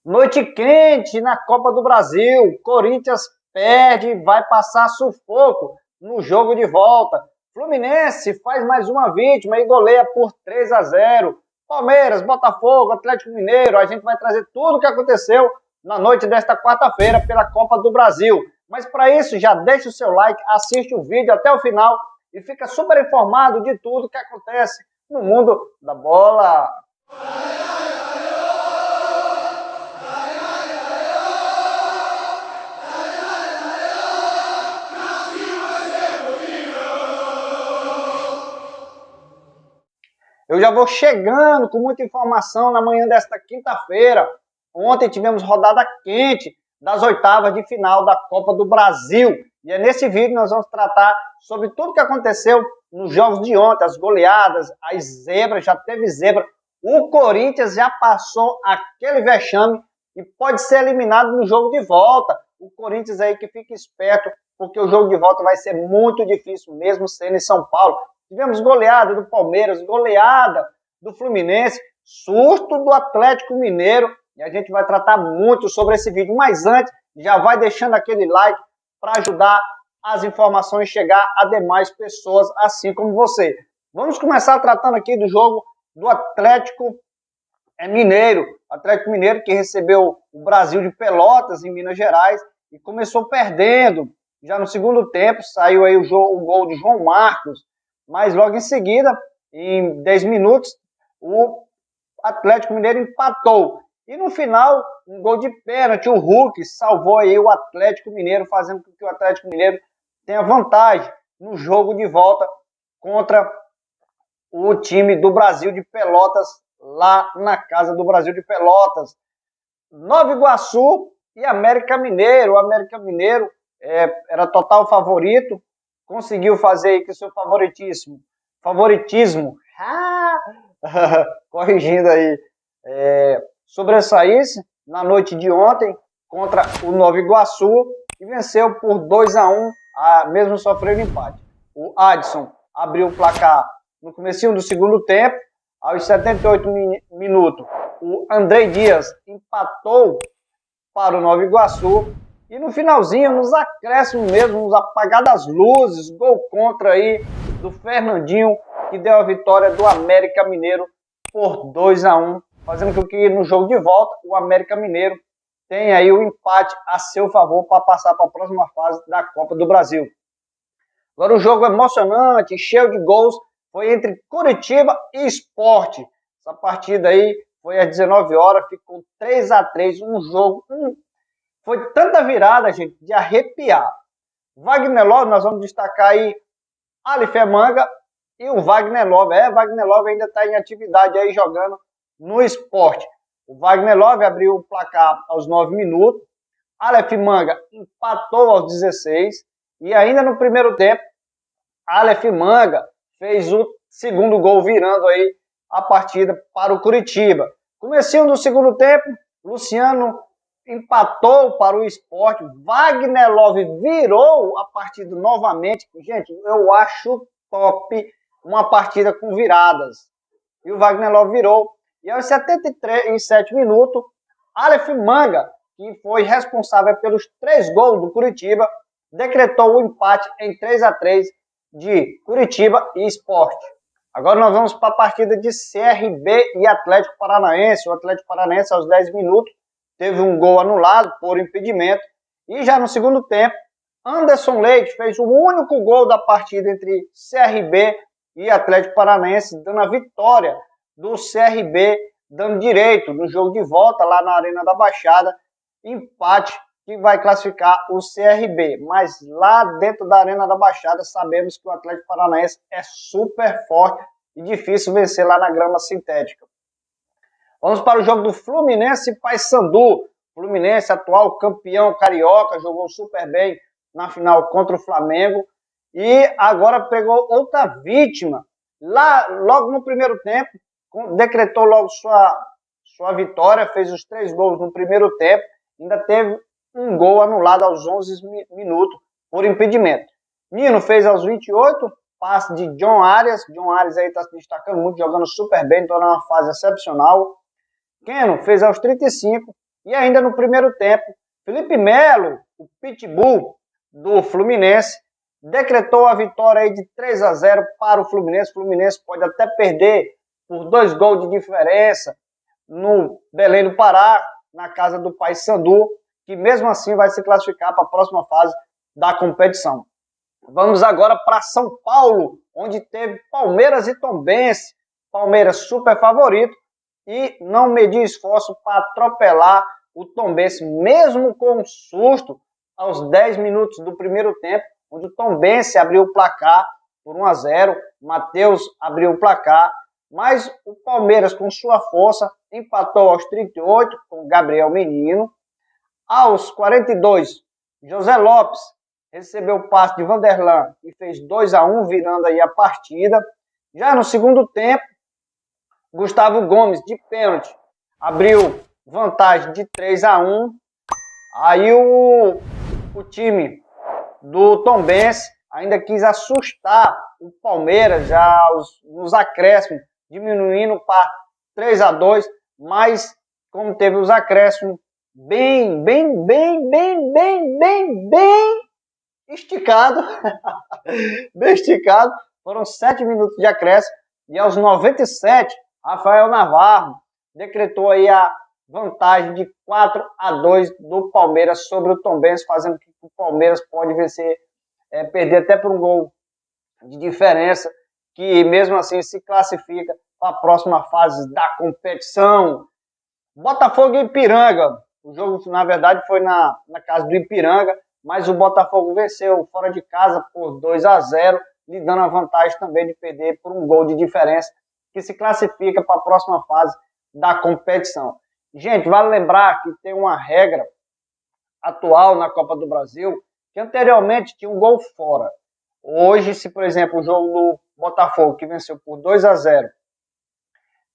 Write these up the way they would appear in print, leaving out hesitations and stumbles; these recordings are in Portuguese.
Noite quente na Copa do Brasil. Corinthians perde, vai passar sufoco no jogo de volta. Fluminense faz mais uma vítima e goleia por 3-0. Palmeiras, Botafogo, Atlético Mineiro. A gente vai trazer tudo o que aconteceu na noite desta quarta-feira pela Copa do Brasil. Mas para isso, já deixa o seu like, assiste o vídeo até o final e fica super informado de tudo que acontece no mundo da bola. Eu já vou chegando com muita informação na manhã desta quinta-feira. Ontem tivemos rodada quente das oitavas de final da Copa do Brasil. E é nesse vídeo que nós vamos tratar sobre tudo que aconteceu nos jogos de ontem, as goleadas, as zebras, já teve zebra. O Corinthians já passou aquele vexame e pode ser eliminado no jogo de volta. O Corinthians aí que fica esperto, porque o jogo de volta vai ser muito difícil, mesmo sendo em São Paulo. Tivemos goleada do Palmeiras, goleada do Fluminense, susto do Atlético Mineiro. E a gente vai tratar muito sobre esse vídeo. Mas antes, já vai deixando aquele like para ajudar as informações a chegar a demais pessoas, assim como você. Vamos começar tratando aqui do jogo do Atlético Mineiro. Atlético Mineiro que recebeu o Brasil de Pelotas, em Minas Gerais, e começou perdendo. Já no segundo tempo, saiu aí o gol de João Marcos. Mas logo em seguida, em 10 minutos, o Atlético Mineiro empatou. E no final, um gol de pênalti, o Hulk salvou aí o Atlético Mineiro, fazendo com que o Atlético Mineiro tenha vantagem no jogo de volta contra o time do Brasil de Pelotas, lá na casa do Brasil de Pelotas. Nova Iguaçu e América Mineiro. O América Mineiro era total favorito, conseguiu fazer aí que o seu favoritismo, corrigindo aí, sobressaísse na noite de ontem contra o Nova Iguaçu e venceu por 2-1, mesmo sofrendo empate. O Adson abriu o placar no comecinho do segundo tempo, aos 78 minutos, o André Dias empatou para o Nova Iguaçu. E no finalzinho, nos acréscimos mesmo, nos apagar das luzes, gol contra aí do Fernandinho, que deu a vitória do América Mineiro por 2-1, fazendo com que no jogo de volta o América Mineiro tenha aí o empate a seu favor para passar para a próxima fase da Copa do Brasil. Agora o jogo emocionante, cheio de gols, foi entre Curitiba e Sport. Essa partida aí foi às 19 horas, ficou 3-3, um jogo... Foi tanta virada, gente, de arrepiar. Wagner Love, nós vamos destacar aí Aleph Manga e o Wagner Love. Wagner Love ainda está em atividade aí jogando no Sport. O Wagner Love abriu o placar aos 9 minutos. Aleph Manga empatou aos 16. E ainda no primeiro tempo, Aleph Manga fez o segundo gol, virando aí a partida para o Curitiba. Comecinho do segundo tempo, Luciano empatou para o Sport, Wagner Love virou a partida novamente. Gente, eu acho top uma partida com viradas. E o Wagner Love virou. E aos 77 minutos, Aleph Manga, que foi responsável pelos 3 gols do Curitiba, decretou o empate em 3-3 de Curitiba e Sport. Agora nós vamos para a partida de CRB e Atlético Paranaense. O Atlético Paranaense, aos 10 minutos, teve um gol anulado por impedimento. E já no segundo tempo, Anderson Leite fez o único gol da partida entre CRB e Atlético Paranaense, dando a vitória do CRB, dando direito no jogo de volta lá na Arena da Baixada. Empate que vai classificar o CRB. Mas lá dentro da Arena da Baixada sabemos que o Atlético Paranaense é super forte e difícil vencer lá na grama sintética. Vamos para o jogo do Fluminense e Paysandu. Fluminense, atual campeão carioca, jogou super bem na final contra o Flamengo. E agora pegou outra vítima. Lá, logo no primeiro tempo, decretou logo sua vitória, fez os 3 gols no primeiro tempo. Ainda teve um gol anulado aos 11 minutos por impedimento. Nino fez aos 28, passe de John Arias. John Arias aí está se destacando muito, jogando super bem, está numa fase excepcional. Keno fez aos 35 E ainda no primeiro tempo, Felipe Melo, o Pitbull do Fluminense, decretou a vitória aí de 3-0 para o Fluminense. O Fluminense pode até perder por 2 gols de diferença no Belém do Pará, na casa do Paysandu, que mesmo assim vai se classificar para a próxima fase da competição. Vamos agora para São Paulo, onde teve Palmeiras e Tombense. Palmeiras super favorito e não mediu esforço para atropelar o Tombense, mesmo com um susto aos 10 minutos do primeiro tempo, onde o Tombense abriu o placar por 1-0, Matheus abriu o placar, mas o Palmeiras, com sua força, empatou aos 38 com Gabriel Menino. Aos 42, José Lopes recebeu o passe de Vanderlan e fez 2-1, virando aí a partida. Já no segundo tempo, Gustavo Gomes, de pênalti, abriu vantagem de 3-1. Aí o time do Tombense ainda quis assustar o Palmeiras já nos acréscimos, diminuindo para 3-2, mas como teve os acréscimos bem esticado, bem esticado, foram 7 minutos de acréscimo, e aos 97, Rafael Navarro decretou aí a vantagem de 4-2 do Palmeiras sobre o Tombense, fazendo que o Palmeiras pode vencer, perder até por um gol de diferença, que mesmo assim se classifica para a próxima fase da competição. Botafogo e Ipiranga. O jogo, na verdade, foi na casa do Ipiranga, mas o Botafogo venceu fora de casa por 2-0, lhe dando a vantagem também de perder por um gol de diferença, que se classifica para a próxima fase da competição. Gente, vale lembrar que tem uma regra atual na Copa do Brasil, que anteriormente tinha um gol fora. Hoje, se por exemplo o jogo do Botafogo, que venceu por 2-0,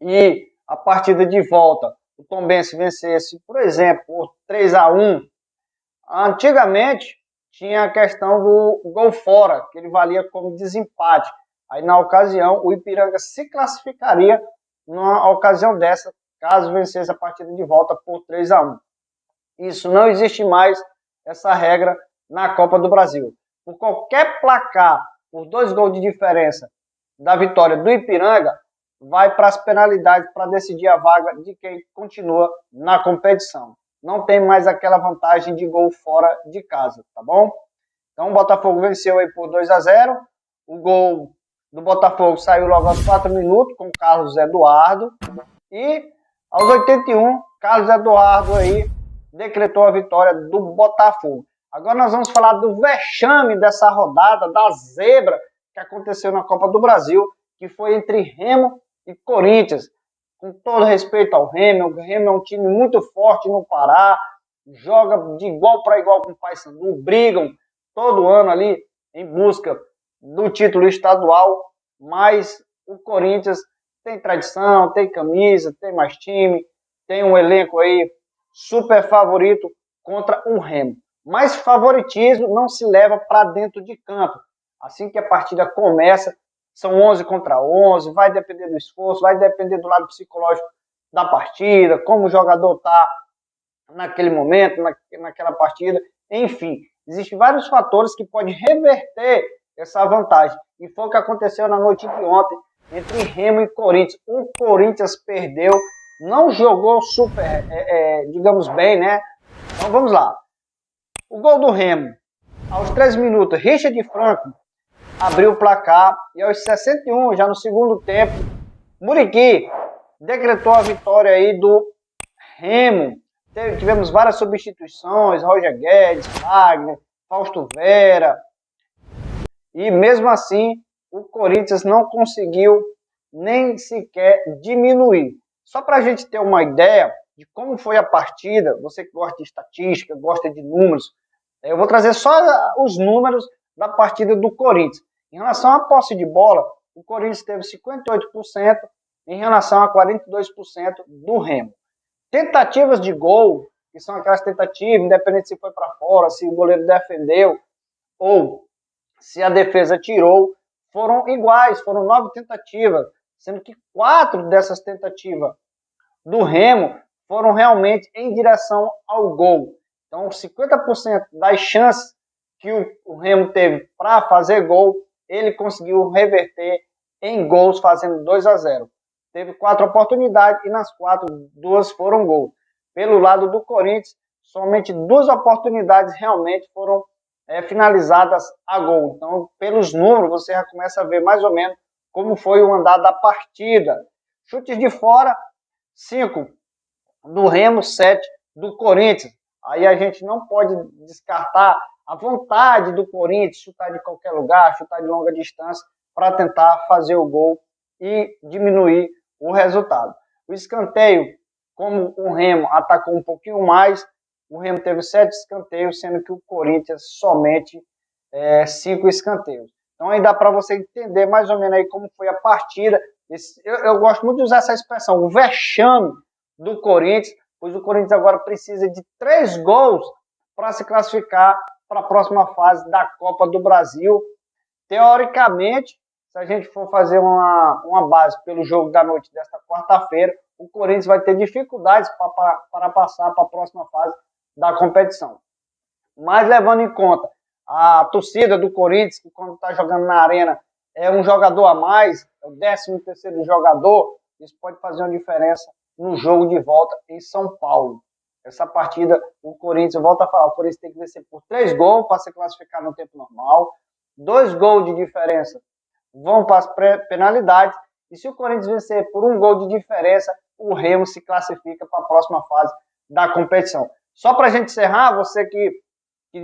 e a partida de volta, o Tombense vencesse, por exemplo, por 3-1, antigamente tinha a questão do gol fora, que ele valia como desempate. Aí, na ocasião, o Ipiranga se classificaria numa ocasião dessa, caso vencesse a partida de volta por 3-1. Isso não existe mais, essa regra, na Copa do Brasil. Por qualquer placar, por 2 gols de diferença da vitória do Ipiranga, vai para as penalidades para decidir a vaga de quem continua na competição. Não tem mais aquela vantagem de gol fora de casa, tá bom? Então o Botafogo venceu aí por 2-0. O gol do Botafogo saiu logo aos 4 minutos com Carlos Eduardo. E aos 81, Carlos Eduardo aí decretou a vitória do Botafogo. Agora nós vamos falar do vexame dessa rodada, da zebra que aconteceu na Copa do Brasil, que foi entre Remo e Corinthians. Com todo respeito ao Remo, o Remo é um time muito forte no Pará, joga de igual para igual com o Paysandu, brigam todo ano ali em busca do título estadual, mas o Corinthians tem tradição, tem camisa, tem mais time, tem um elenco aí super favorito contra o Remo. Mas favoritismo não se leva para dentro de campo. Assim que a partida começa, são 11 contra 11, vai depender do esforço, vai depender do lado psicológico da partida, como o jogador está naquele momento, naquela partida. Enfim, existem vários fatores que podem reverter essa vantagem. E foi o que aconteceu na noite de ontem entre Remo e Corinthians. O Corinthians perdeu, não jogou super, digamos bem, né? Então vamos lá. O gol do Remo, aos 3 minutos, Richard Franco abriu o placar e aos 61, já no segundo tempo, Muriqui decretou a vitória aí do Remo. Tivemos várias substituições, Roger Guedes, Wagner, Fausto Vera, e mesmo assim o Corinthians não conseguiu nem sequer diminuir. Só para a gente ter uma ideia de como foi a partida, você que gosta de estatística, gosta de números, eu vou trazer só os números da partida do Corinthians. Em relação à posse de bola, o Corinthians teve 58% em relação a 42% do Remo. Tentativas de gol, que são aquelas tentativas, independente se foi para fora, se o goleiro defendeu ou se a defesa tirou, foram iguais, foram 9 tentativas, sendo que 4 dessas tentativas do Remo foram realmente em direção ao gol. Então, 50% das chances que o Remo teve para fazer gol, ele conseguiu reverter em gols, fazendo 2-0. Teve 4 oportunidades e nas 4, 2 foram gol. Pelo lado do Corinthians, somente 2 oportunidades realmente foram finalizadas a gol. Então, pelos números, você já começa a ver mais ou menos como foi o andar da partida. Chutes de fora, 5 do Remo, 7 do Corinthians. Aí a gente não pode descartar a vontade do Corinthians, chutar de qualquer lugar, chutar de longa distância, para tentar fazer o gol e diminuir o resultado. O escanteio, como o Remo atacou um pouquinho mais, o Remo teve 7 escanteios, sendo que o Corinthians somente 5 escanteios. Então aí dá para você entender mais ou menos aí como foi a partida. Eu gosto muito de usar essa expressão, o vexame do Corinthians, pois o Corinthians agora precisa de 3 gols para se classificar para a próxima fase da Copa do Brasil. Teoricamente, se a gente for fazer uma base pelo jogo da noite desta quarta-feira, o Corinthians vai ter dificuldades para passar para a próxima fase da competição. Mas levando em conta a torcida do Corinthians, que quando está jogando na arena é um jogador a mais, é o 13º jogador, isso pode fazer uma diferença no jogo de volta em São Paulo. Essa partida, o Corinthians, volta a falar, o Corinthians tem que vencer por 3 gols para se classificar no tempo normal, 2 gols de diferença vão para as penalidades, e se o Corinthians vencer por 1 gol de diferença, o Remo se classifica para a próxima fase da competição. Só para a gente encerrar, você que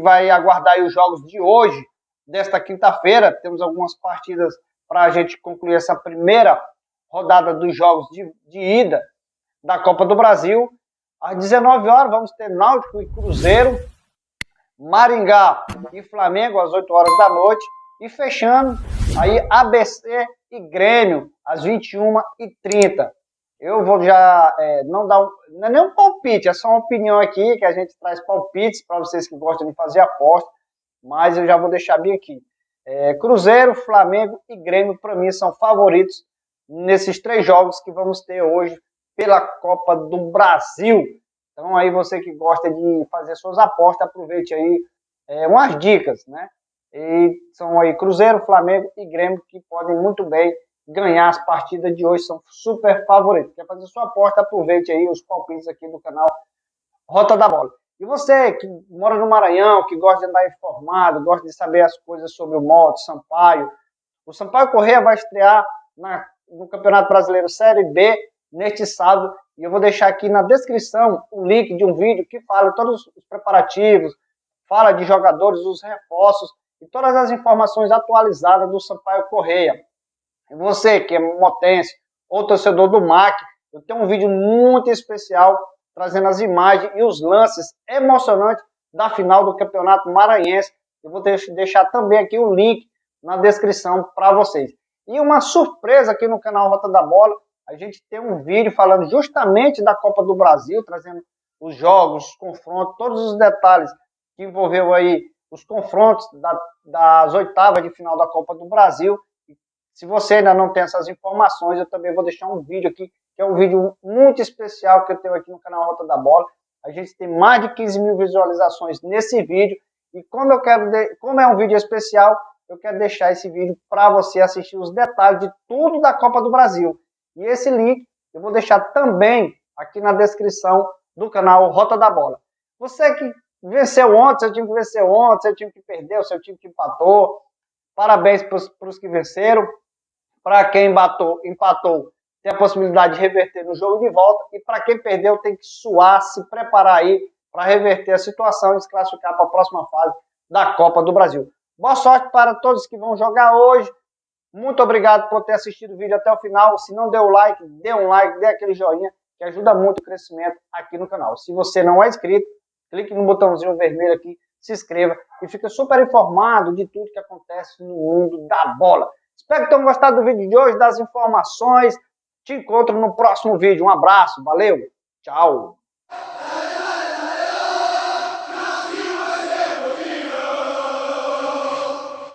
vai aguardar os jogos de hoje, desta quinta-feira, temos algumas partidas para a gente concluir essa primeira rodada dos jogos de ida da Copa do Brasil. Às 19 horas vamos ter Náutico e Cruzeiro, Maringá e Flamengo às 8 horas da noite, e fechando aí ABC e Grêmio às 21h30. Eu vou já não dar não é nem um palpite, é só uma opinião aqui, que a gente traz palpites para vocês que gostam de fazer aposta, mas eu já vou deixar bem aqui. Cruzeiro, Flamengo e Grêmio, para mim, são favoritos nesses 3 jogos que vamos ter hoje pela Copa do Brasil. Então aí você que gosta de fazer suas apostas, aproveite aí umas dicas, né? E são aí Cruzeiro, Flamengo e Grêmio que podem muito bem ganhar as partidas de hoje, são super favoritos. Quer fazer sua aposta, aproveite aí os palpites aqui do canal Rota da Bola. E você que mora no Maranhão, que gosta de andar informado, gosta de saber as coisas sobre o Moto, Sampaio, o Sampaio Corrêa vai estrear no Campeonato Brasileiro Série B neste sábado, e eu vou deixar aqui na descrição o link de um vídeo que fala todos os preparativos, fala de jogadores, os reforços e todas as informações atualizadas do Sampaio Corrêa. E você que é motense ou torcedor do MAC, eu tenho um vídeo muito especial trazendo as imagens e os lances emocionantes da final do Campeonato Maranhense. Eu vou deixar também aqui o link na descrição para vocês. E uma surpresa aqui no canal Rota da Bola, a gente tem um vídeo falando justamente da Copa do Brasil, trazendo os jogos, os confrontos, todos os detalhes que envolveu aí os confrontos das oitavas de final da Copa do Brasil. Se você ainda não tem essas informações, eu também vou deixar um vídeo aqui, que é um vídeo muito especial que eu tenho aqui no canal Rota da Bola. A gente tem mais de 15 mil visualizações nesse vídeo, e como é um vídeo especial, eu quero deixar esse vídeo para você assistir os detalhes de tudo da Copa do Brasil. E esse link eu vou deixar também aqui na descrição do canal Rota da Bola. Você que venceu ontem, seu time que venceu ontem, seu time que perdeu, seu time que empatou, parabéns para os que venceram. Para quem empatou, tem a possibilidade de reverter no jogo de volta. E para quem perdeu, tem que suar, se preparar aí para reverter a situação e se classificar para a próxima fase da Copa do Brasil. Boa sorte para todos que vão jogar hoje. Muito obrigado por ter assistido o vídeo até o final. Se não deu o like, dê um like, dê aquele joinha, que ajuda muito o crescimento aqui no canal. Se você não é inscrito, clique no botãozinho vermelho aqui, se inscreva e fique super informado de tudo que acontece no mundo da bola. Espero que tenham gostado do vídeo de hoje, das informações. Te encontro no próximo vídeo. Um abraço, valeu, tchau.